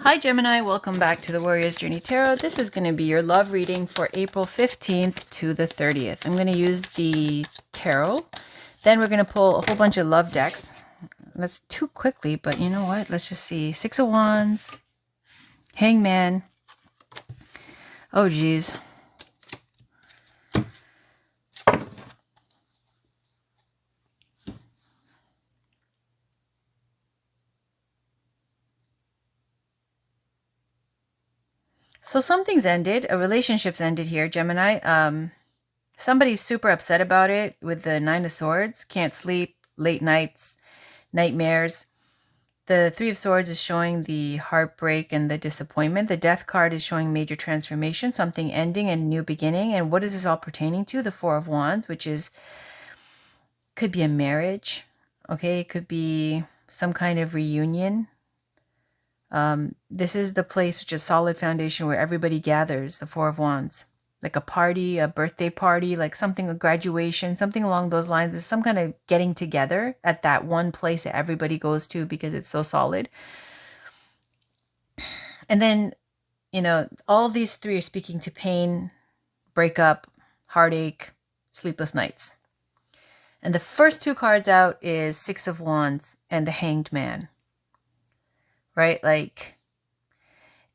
Hi Gemini, welcome back to the Warrior's Journey Tarot. This is going to be your love reading for April 15th to the 30th. I'm going to use the tarot. Then we're going to pull a whole bunch of love decks. That's too quickly, but you know what? Let's just see. Six of Wands, Hangman. Oh geez. So something's ended. A relationship's ended here, Gemini. Somebody's super upset about it with the Nine of Swords. Can't sleep, late nights, nightmares. The Three of Swords is showing the heartbreak and the disappointment. The Death card is showing major transformation, something ending and new beginning. And what is this all pertaining to? The Four of Wands, which is, could be a marriage. Okay, it could be some kind of reunion. This is the place which is solid foundation where everybody gathers, the Four of Wands. Like a party, a birthday party, like something, a graduation, something along those lines. Is some kind of getting together at that one place that everybody goes to because it's so solid. And then, you know, all these three are speaking to pain, breakup, heartache, sleepless nights. And the first two cards out is Six of Wands and the Hanged Man. Right? Like,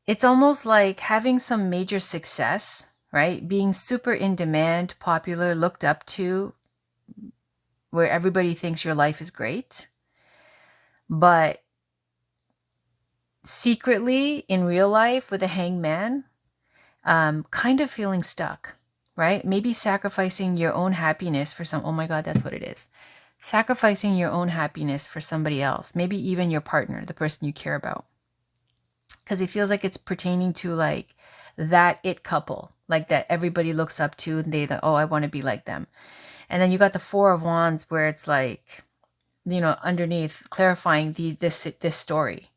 it's almost like having some major success, right? Being super in demand, popular, looked up to, where everybody thinks your life is great. But secretly, in real life, with a hanged man, kind of feeling stuck, right? Maybe sacrificing your own happiness for some, oh my God, that's what it is. Sacrificing your own happiness for somebody else, maybe even your partner, the person you care about. Because it feels like it's pertaining to like that it couple, like that everybody looks up to and they, oh, I want to be like them. And then you got the Four of Wands where it's like, you know, underneath clarifying this story.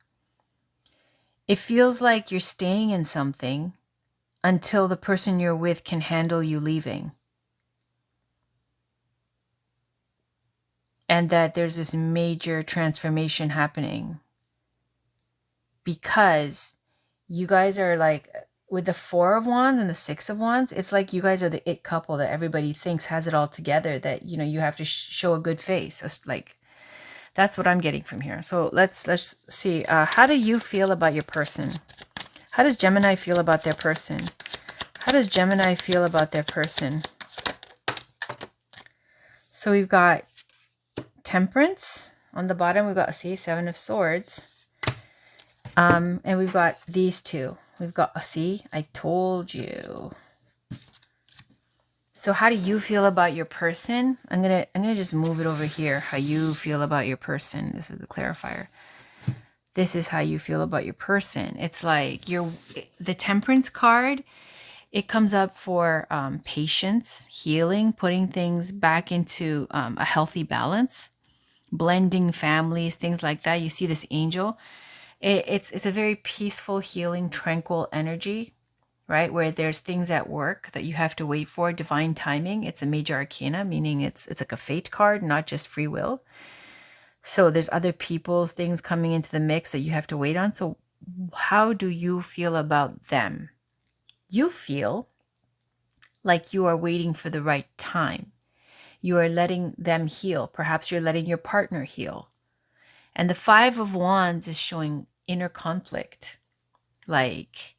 It feels like you're staying in something until the person you're with can handle you leaving. And that there's this major transformation happening. Because you guys are like, with the Four of Wands and the Six of Wands, it's like you guys are the it couple that everybody thinks has it all together, that, you know, you have to show a good face. It's like, that's what I'm getting from here. So let's see. How do you feel about your person? How does Gemini feel about their person? How does Gemini feel about their person? So we've got Temperance on the bottom. We've got, see, Seven of Swords. And we've got these two. We've got, see, I told you. So how do you feel about your person? I'm gonna just move it over here. How you feel about your person. This is the clarifier. This is how you feel about your person. It's like the Temperance card. It comes up for patience, healing, putting things back into a healthy balance, blending families, things like that. You see this angel. It's a very peaceful, healing, tranquil energy, right? Where there's things at work that you have to wait for, divine timing. It's a major arcana, meaning it's like a fate card, not just free will. So there's other people's things coming into the mix that you have to wait on. So how do you feel about them? You feel like you are waiting for the right time. You are letting them heal. Perhaps you're letting your partner heal. And the Five of Wands is showing inner conflict. Like,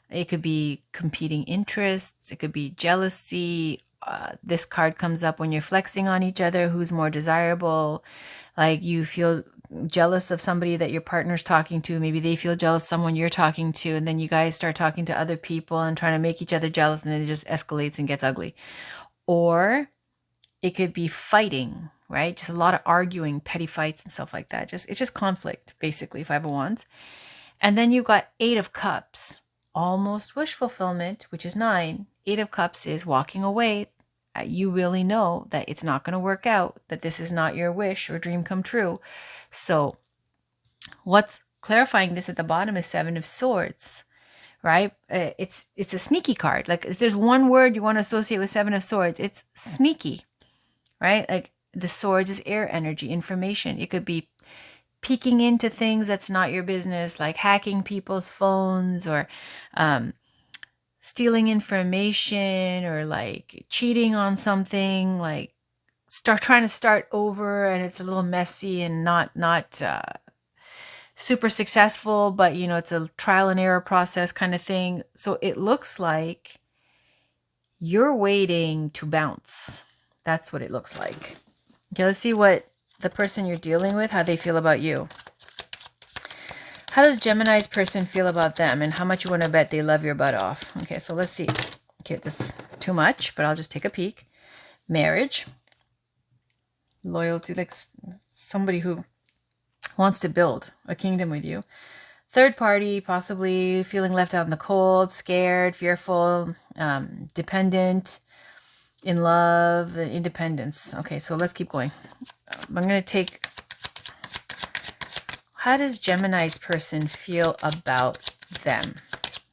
it could be competing interests. It could be jealousy. This card comes up when you're flexing on each other. Who's more desirable? Like, you feel jealous of somebody that your partner's talking to. Maybe they feel jealous of someone you're talking to. And then you guys start talking to other people and trying to make each other jealous. And then it just escalates and gets ugly. Or it could be fighting, right? Just a lot of arguing, petty fights and stuff like that. It's just conflict, basically, Five of Wands. And then you've got Eight of Cups, almost wish fulfillment, which is 9. Eight of Cups is walking away. You really know that it's not going to work out, that this is not your wish or dream come true. So what's clarifying this at the bottom is Seven of Swords, right? It's a sneaky card. Like, if there's one word you want to associate with Seven of Swords, it's sneaky, right? Like, the swords is air energy, information. It could be peeking into things that's not your business, like hacking people's phones or stealing information or like cheating on something, like trying to start over, and it's a little messy and not super successful, but you know, it's a trial and error process kind of thing. So it looks like you're waiting to bounce. That's what it looks like. Okay, let's see what the person you're dealing with, how they feel about you. How does Gemini's person feel about them, and how much you want to bet they love your butt off? Okay, so let's see. Okay, this is too much, but I'll just take a peek. Marriage. Loyalty, like somebody who wants to build a kingdom with you. Third party, possibly feeling left out in the cold, scared, fearful, dependent, in love, independence. Okay, so let's keep going. I'm going to take, how does Gemini's person feel about them?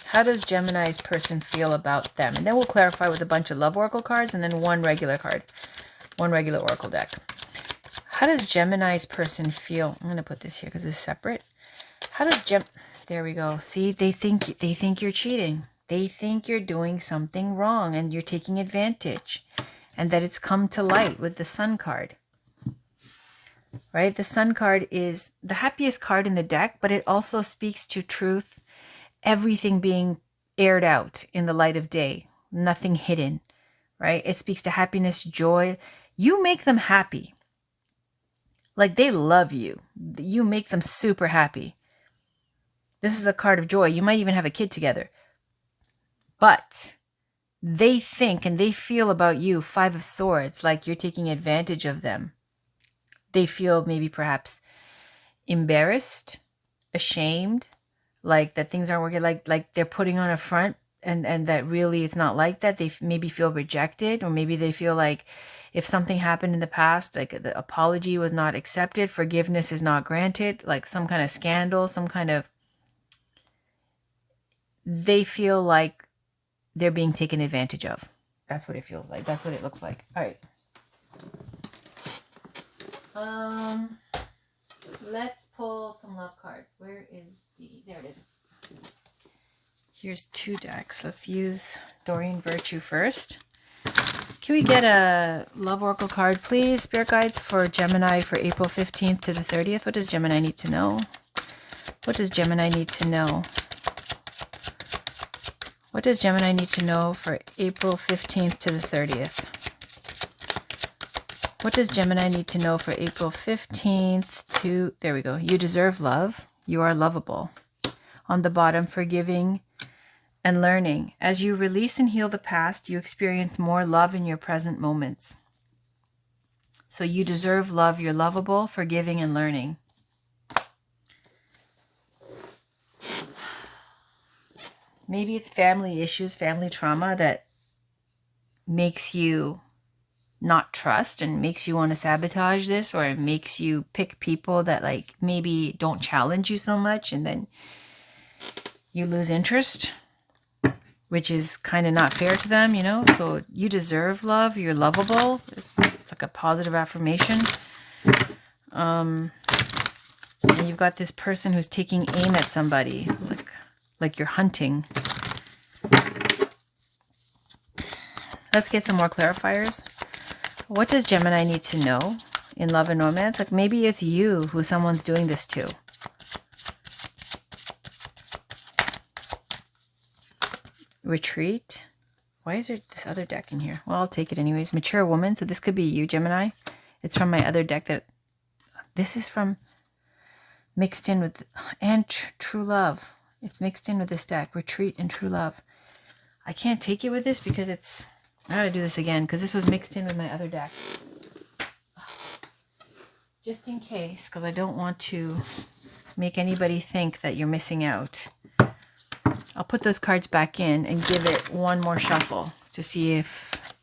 How does Gemini's person feel about them? And then we'll clarify with a bunch of love oracle cards and then one regular card, one regular oracle deck. How does Gemini's person feel? I'm going to put this here because it's separate. How does there we go. See, they think you're cheating. They think you're doing something wrong and you're taking advantage, and that it's come to light with the Sun card. Right? The Sun card is the happiest card in the deck, but it also speaks to truth, everything being aired out in the light of day, nothing hidden, right? It speaks to happiness, joy. You make them happy. Like they love you. You make them super happy. This is a card of joy. You might even have a kid together. But they think and they feel about you, Five of Swords, like you're taking advantage of them. They feel maybe perhaps embarrassed, ashamed, like that things aren't working, like they're putting on a front and that really it's not like that. They maybe feel rejected, or maybe they feel like if something happened in the past, like the apology was not accepted, forgiveness is not granted, like some kind of scandal, some kind of, they feel like they're being taken advantage of. That's what it feels like. That's what it looks like. All right. Let's pull some love cards. Where is there it is. Here's two decks. Let's use Doreen Virtue first. Can we get a love oracle card, please? Spirit guides for Gemini for April 15th to the 30th. What does Gemini need to know? What does Gemini need to know? What does Gemini need to know for April 15th to the 30th? What does Gemini need to know for April 15th to... There we go. You deserve love. You are lovable. On the bottom, forgiving and learning. As you release and heal the past, you experience more love in your present moments. So you deserve love. You're lovable, forgiving, and learning. Maybe it's family issues, family trauma that makes you not trust and makes you want to sabotage this, or it makes you pick people that like maybe don't challenge you so much, and then you lose interest, which is kind of not fair to them, you know? So you deserve love. You're lovable. It's like a positive affirmation. And you've got this person who's taking aim at somebody, like you're hunting. Let's get some more clarifiers. What does Gemini need to know in love and romance? Like maybe it's you who someone's doing this to. Retreat. Why is there this other deck in here? Well, I'll take it anyways. Mature woman. So this could be you, Gemini. It's from my other deck that... This is from... Mixed in with... And true love. It's mixed in with this deck. Retreat and true love. I can't take it with this because it's... I gotta do this again because this was mixed in with my other deck. Just in case, because I don't want to make anybody think that you're missing out. I'll put those cards back in and give it one more shuffle to see if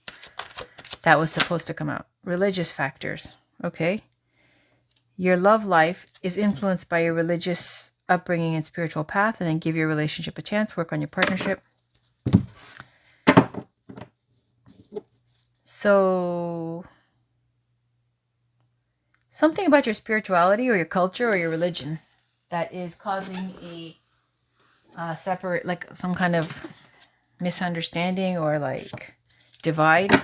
that was supposed to come out. Religious factors. Okay. Your love life is influenced by your religious upbringing and spiritual path, and then give your relationship a chance. Work on your partnership. So something about your spirituality or your culture or your religion that is causing a separate, like some kind of misunderstanding or like divide.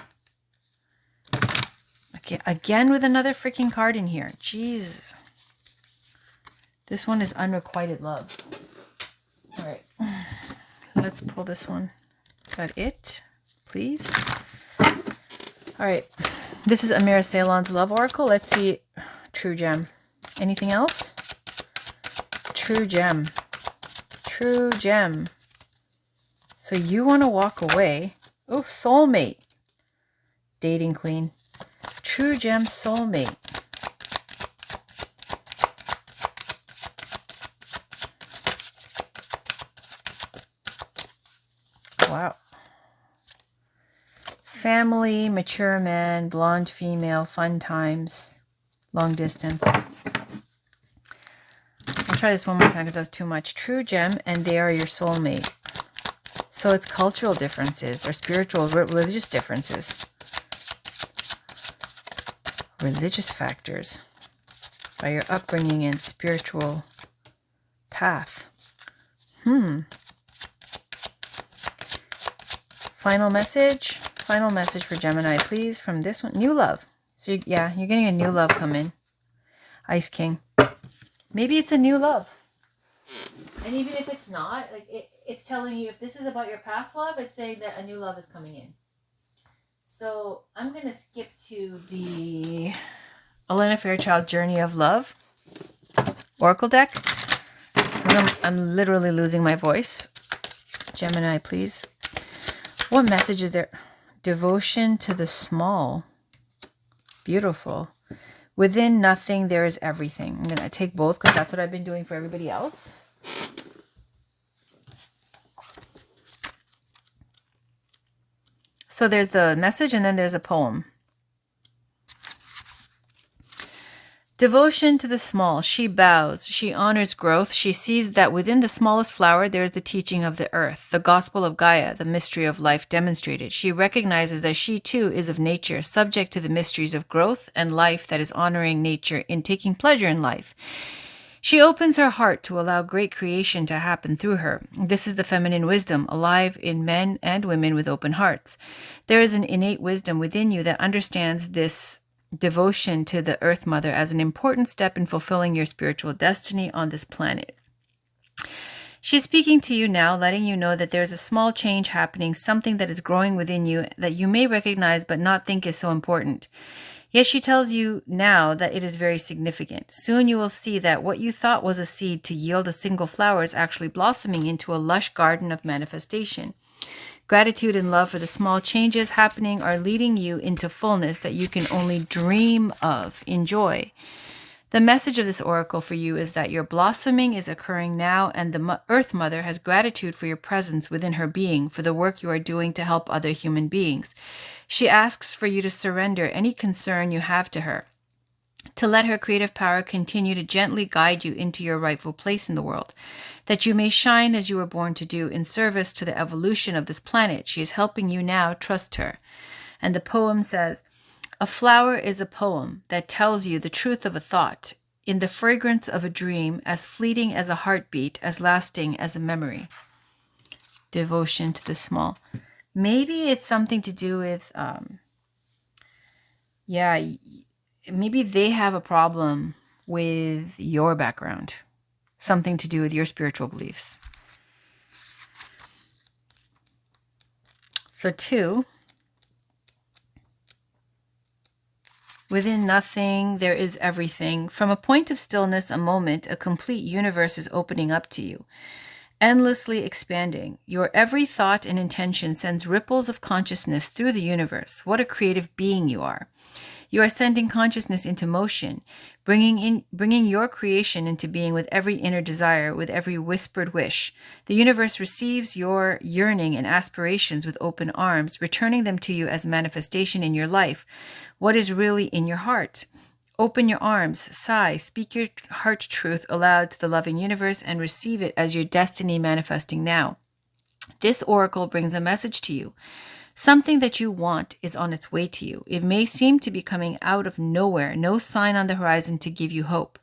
Again with another freaking card in here. Jeez. This one is unrequited love. All right. Let's pull this one. Is that it? Please. All right. This is Amira Ceylon's Love Oracle. Let's see. True gem. Anything else? True gem. True gem. So you want to walk away. Oh, soulmate. Dating queen. True gem soulmate. Wow. Family, mature man, blonde female, fun times, long distance. I'll try this one more time because that was too much. True gem, and they are your soulmate. So it's cultural differences or spiritual, religious differences. Religious factors by your upbringing and spiritual path. Final message for Gemini, please, from this one. New love. So you're getting a new love come in. Ice King. Maybe it's a new love. And even if it's not, like it's telling you, if this is about your past love, it's saying that a new love is coming in. So I'm going to skip to the Elena Fairchild Journey of Love Oracle deck. I'm literally losing my voice. Gemini, please. What message is there? Devotion to the small. Beautiful. Within nothing, there is everything. I'm going to take both because that's what I've been doing for everybody else. So there's the message and then there's a poem. Devotion to the small. She bows. She honors growth. She sees that within the smallest flower there is the teaching of the earth, the gospel of Gaia, the mystery of life demonstrated. She recognizes that she too is of nature, subject to the mysteries of growth and life that is honoring nature in taking pleasure in life. She opens her heart to allow great creation to happen through her. This is the feminine wisdom, alive in men and women with open hearts. There is an innate wisdom within you that understands this devotion to the Earth Mother as an important step in fulfilling your spiritual destiny on this planet. She's speaking to you now, letting you know that there's a small change happening, something that is growing within you that you may recognize but not think is so important. Yet she tells you now that it is very significant. Soon you will see that what you thought was a seed to yield a single flower is actually blossoming into a lush garden of manifestation. Gratitude and love for the small changes happening are leading you into fullness that you can only dream of. Enjoy. The message of this oracle for you is that your blossoming is occurring now, and the Earth Mother has gratitude for your presence within her being, for the work you are doing to help other human beings. She asks for you to surrender any concern you have to her, to let her creative power continue to gently guide you into your rightful place in the world, that you may shine as you were born to do in service to the evolution of this planet. She is helping you now. Trust her. And the poem says, a flower is a poem that tells you the truth of a thought, in the fragrance of a dream, as fleeting as a heartbeat, as lasting as a memory. Devotion to the small. Maybe it's something to do with, maybe they have a problem with your background, something to do with your spiritual beliefs. So 2, within nothing, there is everything. From a point of stillness, a moment, a complete universe is opening up to you, endlessly expanding. Your every thought and intention sends ripples of consciousness through the universe. What a creative being you are. You are sending consciousness into motion, bringing your creation into being with every inner desire, with every whispered wish. The universe receives your yearning and aspirations with open arms, returning them to you as manifestation in your life. What is really in your heart? Open your arms, sigh, speak your heart truth aloud to the loving universe, and receive it as your destiny manifesting now. This oracle brings a message to you. Something that you want is on its way to you. It may seem to be coming out of nowhere, no sign on the horizon to give you hope.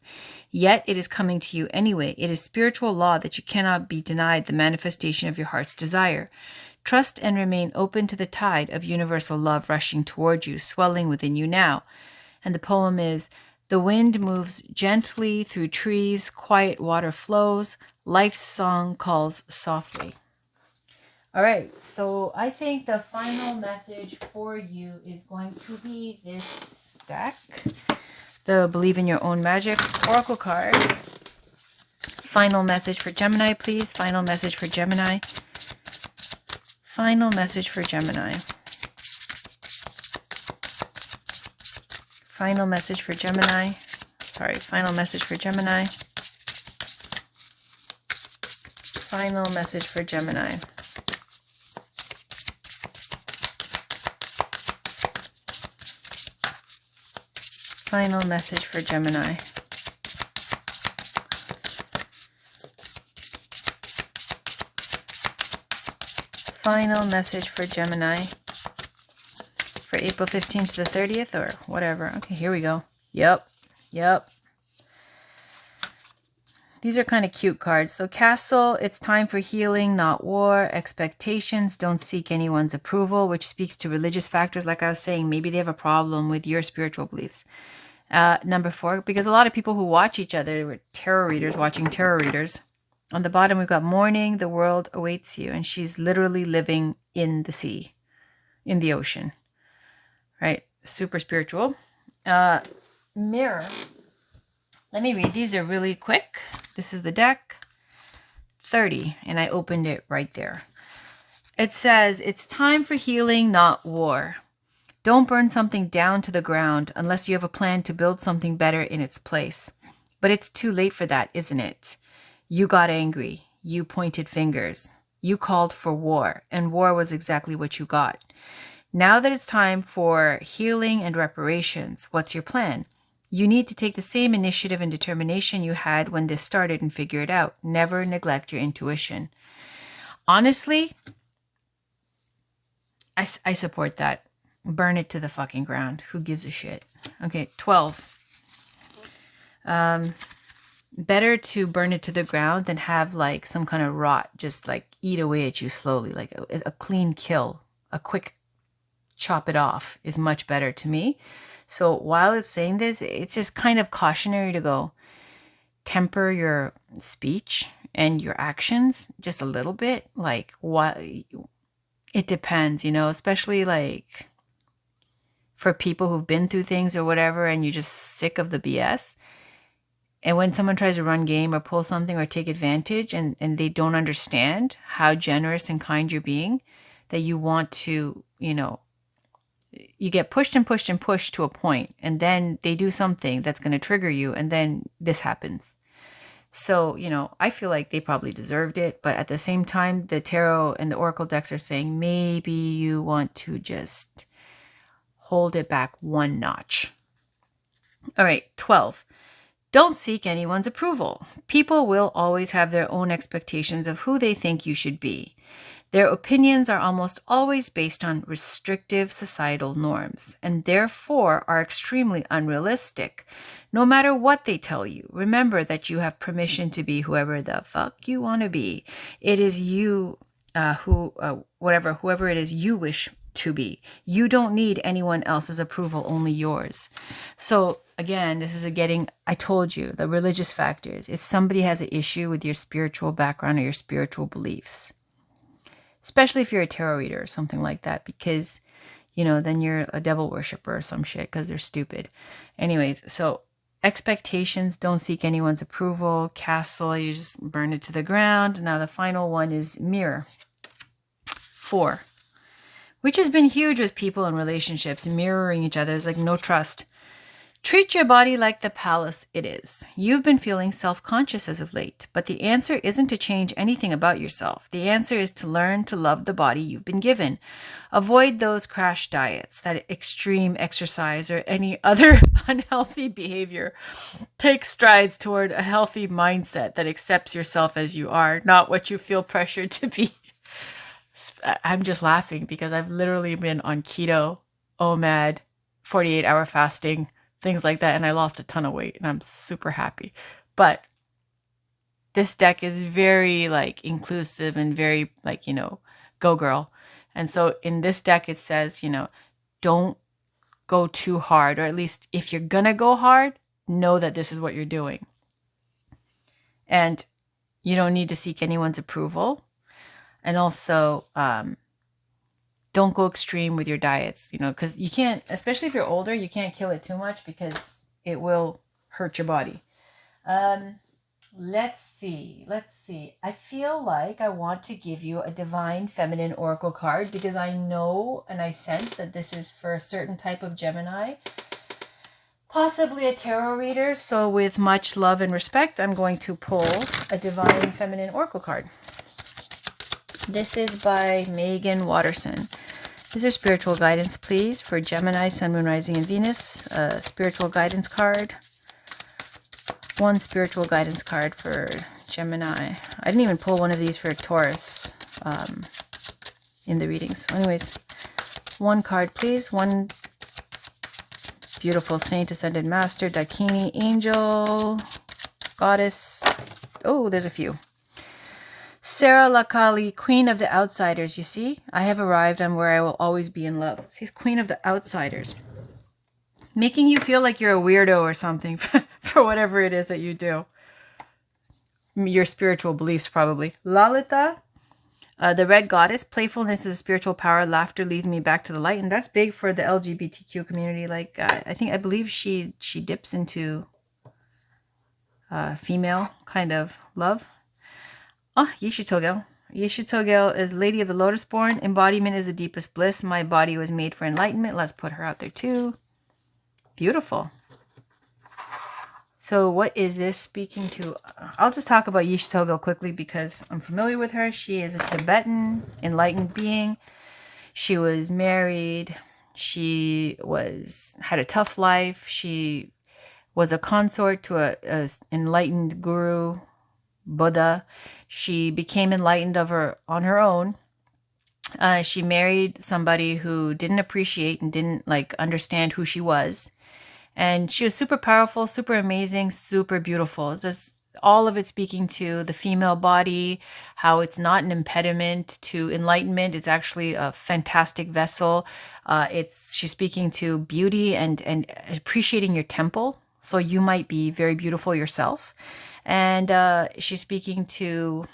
Yet it is coming to you anyway. It is spiritual law that you cannot be denied the manifestation of your heart's desire. Trust and remain open to the tide of universal love rushing toward you, swelling within you now. And the poem is, the wind moves gently through trees, quiet water flows, life's song calls softly. All right, so I think the final message for you is going to be this deck, the Believe in Your Own Magic Oracle cards. Final message for Gemini, please. Final message for Gemini. Final message for Gemini. Final message for Gemini. Sorry, final message for Gemini. Final message for Gemini. Final message for Gemini. Final message for Gemini for April 15th to the 30th or whatever. Okay, here we go. Yep. These are kind of cute cards. So Castle, it's time for healing, not war. Expectations, don't seek anyone's approval, which speaks to religious factors. Like I was saying, maybe they have a problem with your spiritual beliefs. Number 4, because a lot of people who watch each other were tarot readers watching tarot readers. On the bottom, we've got mourning, the world awaits you. And she's literally living in the sea, in the ocean, right? Super spiritual. Mirror. Let me read. These are really quick. This is the deck. 30. And I opened it right there. It says, it's time for healing, not war. Don't burn something down to the ground unless you have a plan to build something better in its place. But it's too late for that, isn't it? You got angry. You pointed fingers. You called for war, and war was exactly what you got. Now that it's time for healing and reparations, what's your plan? You need to take the same initiative and determination you had when this started and figure it out. Never neglect your intuition. Honestly, I support that. Burn it to the fucking ground. Who gives a shit? Okay, 12. Better to burn it to the ground than have like some kind of rot just like eat away at you slowly. Like a clean kill, a quick chop it off is much better to me. So while it's saying this, it's just kind of cautionary to go temper your speech and your actions just a little bit. Like what it depends, especially like for people who've been through things or whatever, and you're just sick of the BS. And when someone tries to run game or pull something or take advantage and they don't understand how generous and kind you're being, that you want to, you get pushed and pushed and pushed to a point, and then they do something that's going to trigger you, and then this happens. So, I feel like they probably deserved it, but at the same time, the tarot and the oracle decks are saying maybe you want to just hold it back one notch. All right, 12. Don't seek anyone's approval. People will always have their own expectations of who they think you should be. Their opinions are almost always based on restrictive societal norms, and therefore are extremely unrealistic. No matter what they tell you, remember that you have permission to be whoever the fuck you want to be. It is you whoever it is you wish to be. You don't need anyone else's approval, only yours. So again, this is I told you, the religious factors. If somebody has an issue with your spiritual background or your spiritual beliefs, especially if you're a tarot reader or something like that, because, then you're a devil worshiper or some shit because they're stupid. Anyways, so expectations, don't seek anyone's approval. Castle, you just burn it to the ground. Now the final one is mirror. 4. Which has been huge with people in relationships, mirroring each other. It's like no trust. Treat your body like the palace it is. You've been feeling self-conscious as of late, but the answer isn't to change anything about yourself. The answer is to learn to love the body you've been given. Avoid those crash diets, that extreme exercise, or any other unhealthy behavior. Take strides toward a healthy mindset that accepts yourself as you are, not what you feel pressured to be. I'm just laughing because I've literally been on keto, OMAD, 48-hour fasting, things like that, and I lost a ton of weight, and I'm super happy. But this deck is very like inclusive and very like, go girl. And so in this deck, it says, don't go too hard, or at least if you're gonna go hard, know that this is what you're doing. And you don't need to seek anyone's approval. And also, don't go extreme with your diets, because you can't, especially if you're older, you can't kill it too much because it will hurt your body. Let's see. I feel like I want to give you a divine feminine oracle card because I know and I sense that this is for a certain type of Gemini, possibly a tarot reader. So with much love and respect, I'm going to pull a divine feminine oracle card. This is by Megan Watterson. These are spiritual guidance, please, for Gemini, Sun, Moon, Rising, and Venus. A spiritual guidance card. One spiritual guidance card for Gemini. I didn't even pull one of these for Taurus in the readings. Anyways, one card, please. One beautiful saint, ascended master, Dakini, angel, goddess. Oh, there's a few. Sarah Lakali, queen of the outsiders. You see, I have arrived. I'm where I will always be in love. She's queen of the outsiders. Making you feel like you're a weirdo or something for whatever it is that you do. Your spiritual beliefs, probably. Lalita, the red goddess. Playfulness is spiritual power. Laughter leads me back to the light. And that's big for the LGBTQ community. Like, I believe she dips into female kind of love. Oh, Yeshu Togel. Yeshu Togel is Lady of the Lotus Born. Embodiment is the deepest bliss. My body was made for enlightenment. Let's put her out there too. Beautiful. So what is this speaking to? I'll just talk about Yeshu Togel quickly because I'm familiar with her. She is a Tibetan enlightened being. She was married. She had a tough life. She was a consort to a enlightened guru, Buddha. She became enlightened on her own. She married somebody who didn't appreciate and didn't understand who she was. And she was super powerful, super amazing, super beautiful. It's just all of it speaking to the female body, how it's not an impediment to enlightenment. It's actually a fantastic vessel. She's speaking to beauty and appreciating your temple. So you might be very beautiful yourself. And she's speaking to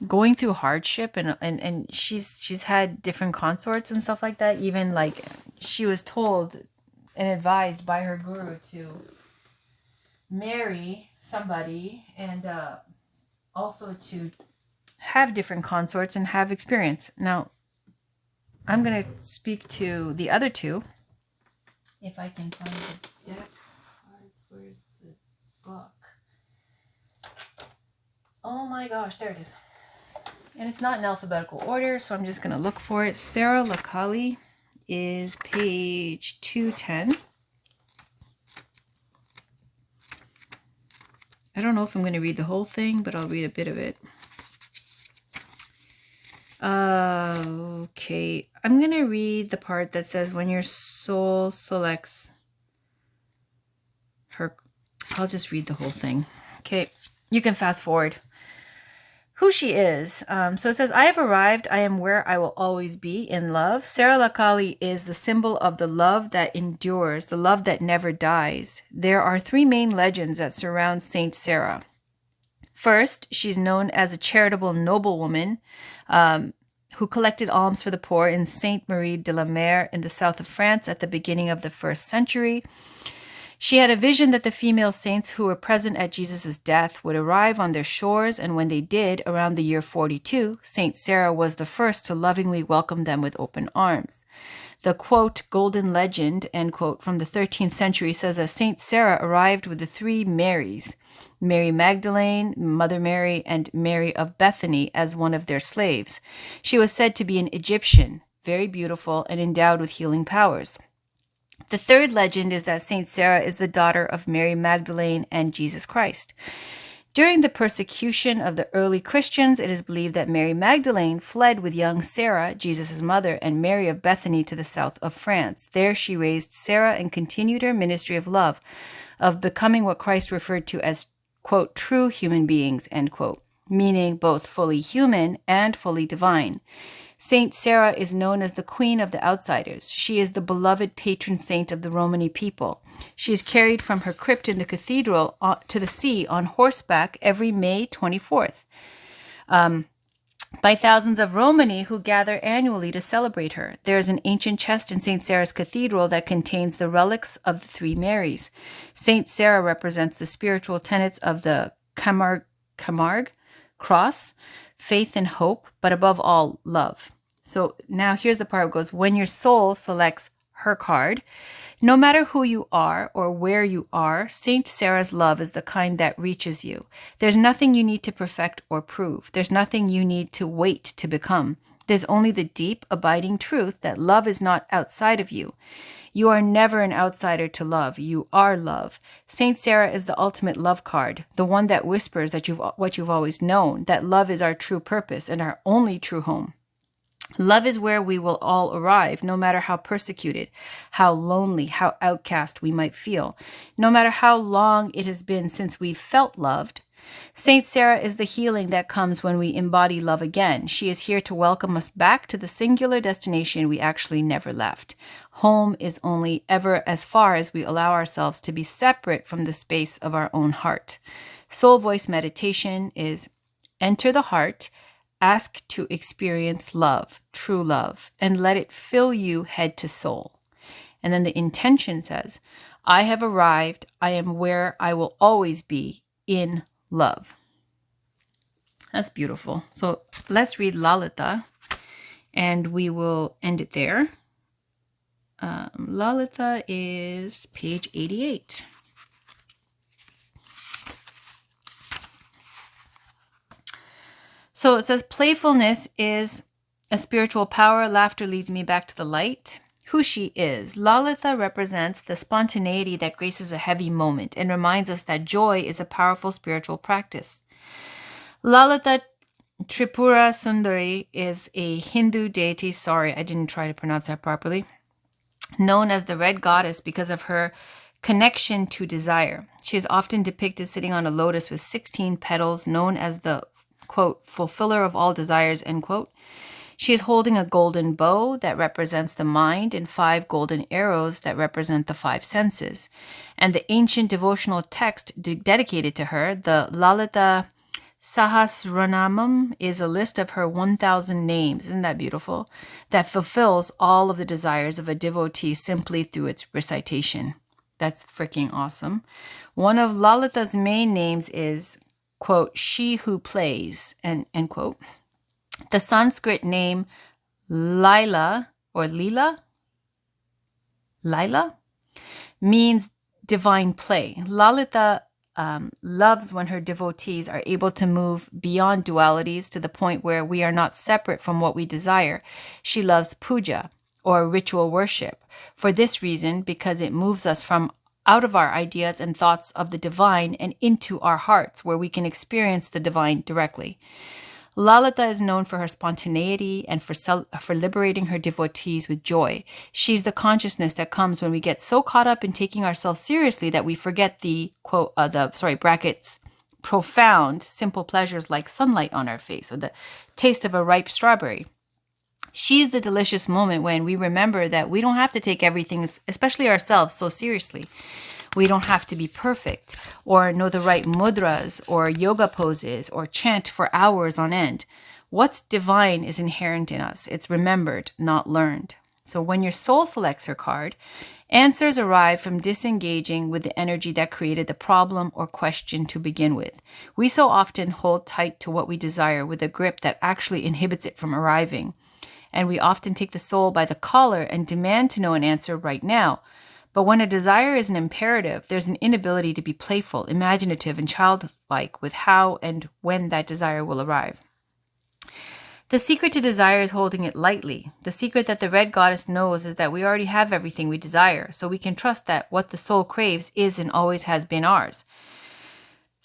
going through hardship, and she's had different consorts and stuff like that. Even she was told and advised by her guru to marry somebody and also to have different consorts and have experience. Now, I'm going to speak to the other two. If I can find the deck cards, where's the book? Oh my gosh, there it is. And it's not in alphabetical order, so I'm just going to look for it. Sarah Lakali is page 210. I don't know if I'm going to read the whole thing, but I'll read a bit of it. Okay. I'm going to read the part that says when your soul selects her. I'll just read the whole thing. Okay. You can fast forward. Who she is. So it says, I have arrived. I am where I will always be, in love. Sarah Lakali is the symbol of the love that endures, the love that never dies. There are three main legends that surround Saint Sarah. First, she's known as a charitable noblewoman who collected alms for the poor in Sainte Marie de la Mer in the south of France at the beginning of the 1st century. She had a vision that the female saints who were present at Jesus' death would arrive on their shores, and when they did, around the year 42, Saint Sarah was the first to lovingly welcome them with open arms. The, quote, golden legend, end quote, from the 13th century says that Saint Sarah arrived with the three Marys, Mary Magdalene, Mother Mary, and Mary of Bethany, as one of their slaves. She was said to be an Egyptian, very beautiful, and endowed with healing powers. The third legend is that Saint Sarah is the daughter of Mary Magdalene and Jesus Christ. During the persecution of the early Christians, it is believed that Mary Magdalene fled with young Sarah, Jesus' mother, and Mary of Bethany to the south of France. There she raised Sarah and continued her ministry of love, of becoming what Christ referred to as, quote, true human beings, end quote, meaning both fully human and fully divine. Saint Sarah is known as the Queen of the Outsiders. She is the beloved patron saint of the Romani people. She is carried from her crypt in the cathedral to the sea on horseback every May 24th by thousands of Romani who gather annually to celebrate her. There is an ancient chest in St. Sarah's Cathedral that contains the relics of the three Marys. St. Sarah represents the spiritual tenets of the Camargue cross, faith and hope, but above all, love. So now here's the part where it goes, when your soul selects her card, no matter who you are or where you are, Saint Sarah's love is the kind that reaches you. There's nothing you need to perfect or prove. There's nothing you need to wait to become. There's only the deep, abiding truth that love is not outside of you. You are never an outsider to love. You are love. Saint Sarah is the ultimate love card, the one that whispers that what you've always known, that love is our true purpose and our only true home. Love is where we will all arrive, no matter how persecuted, how lonely, how outcast we might feel, no matter how long it has been since we've felt loved. Saint Sarah is the healing that comes when we embody love again. She is here to welcome us back to the singular destination we actually never left. Home is only ever as far as we allow ourselves to be separate from the space of our own heart. Soul voice meditation is enter the heart, ask to experience love, true love, and let it fill you head to soul. And then the intention says, I have arrived. I am where I will always be, in love. That's beautiful. So let's read Lalita and we will end it there. Lalita is page 88. So it says, playfulness is a spiritual power. Laughter leads me back to the light. Who she is. Lalita represents the spontaneity that graces a heavy moment and reminds us that joy is a powerful spiritual practice. Lalita Tripura Sundari is a Hindu deity, sorry, I didn't try to pronounce that properly, known as the Red Goddess because of her connection to desire. She is often depicted sitting on a lotus with 16 petals, known as the, quote, fulfiller of all desires, end quote. She is holding a golden bow that represents the mind and 5 golden arrows that represent the 5 senses. And the ancient devotional text dedicated to her, the Lalita Sahasranamam, is a list of her 1,000 names, isn't that beautiful, that fulfills all of the desires of a devotee simply through its recitation. That's freaking awesome. One of Lalita's main names is, quote, she who plays, end quote. The Sanskrit name Lila means divine play. Lalita loves when her devotees are able to move beyond dualities to the point where we are not separate from what we desire. She loves puja, or ritual worship, for this reason, because it moves us from out of our ideas and thoughts of the divine and into our hearts, where we can experience the divine directly. Lalita is known for her spontaneity and for liberating her devotees with joy. She's the consciousness that comes when we get so caught up in taking ourselves seriously that we forget the, quote, brackets, profound, simple pleasures like sunlight on our face or the taste of a ripe strawberry. She's the delicious moment when we remember that we don't have to take everything, especially ourselves, so seriously. We don't have to be perfect or know the right mudras or yoga poses or chant for hours on end. What's divine is inherent in us. It's remembered, not learned. So when your soul selects her card, answers arrive from disengaging with the energy that created the problem or question to begin with. We so often hold tight to what we desire with a grip that actually inhibits it from arriving. And we often take the soul by the collar and demand to know an answer right now. But when a desire is an imperative, there's an inability to be playful, imaginative, and childlike with how and when that desire will arrive. The secret to desire is holding it lightly. The secret that the Red Goddess knows is that we already have everything we desire, so we can trust that what the soul craves is and always has been ours.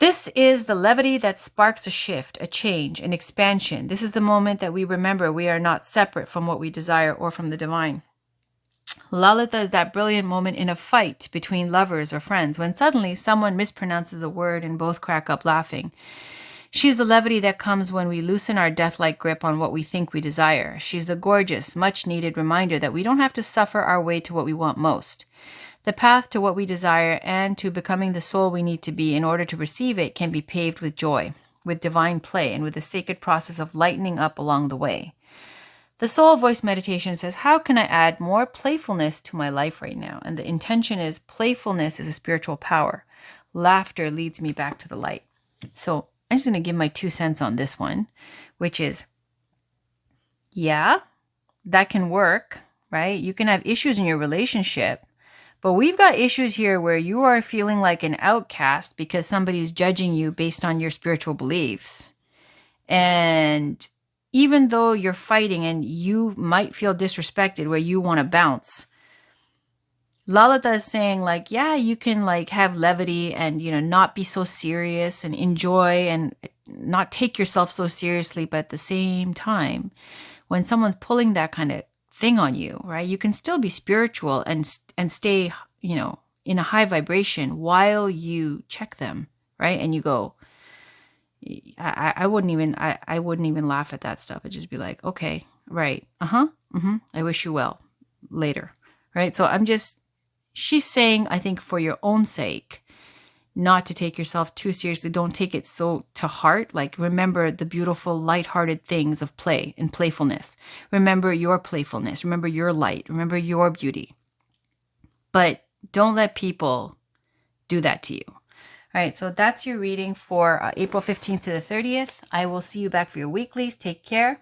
This is the levity that sparks a shift, a change, an expansion. This is the moment that we remember we are not separate from what we desire or from the divine. Lalita is that brilliant moment in a fight between lovers or friends when suddenly someone mispronounces a word and both crack up laughing. She's the levity that comes when we loosen our death-like grip on what we think we desire. She's the gorgeous, much-needed reminder that we don't have to suffer our way to what we want most. The path to what we desire and to becoming the soul we need to be in order to receive it can be paved with joy, with divine play, and with the sacred process of lightening up along the way. The soul voice meditation says, how can I add more playfulness to my life right now? And the intention is playfulness is a spiritual power. Laughter leads me back to the light. So I'm just going to give my 2 cents on this one, which is, yeah, that can work, right? You can have issues in your relationship, but we've got issues here where you are feeling like an outcast because somebody's judging you based on your spiritual beliefs. And even though you're fighting and you might feel disrespected where you want to bounce, Lalita is saying like, yeah, you can like have levity and, not be so serious and enjoy and not take yourself so seriously. But at the same time, when someone's pulling that kind of thing on you, right, you can still be spiritual and stay, in a high vibration while you check them, right? And you go, I wouldn't even laugh at that stuff. I'd just be like, okay, right. I wish you well later. Right. So she's saying, I think for your own sake, not to take yourself too seriously. Don't take it so to heart. Like, remember the beautiful, lighthearted things of play and playfulness. Remember your playfulness. Remember your light. Remember your beauty. But don't let people do that to you. All right, so that's your reading for April 15th to the 30th. I will see you back for your weeklies. Take care.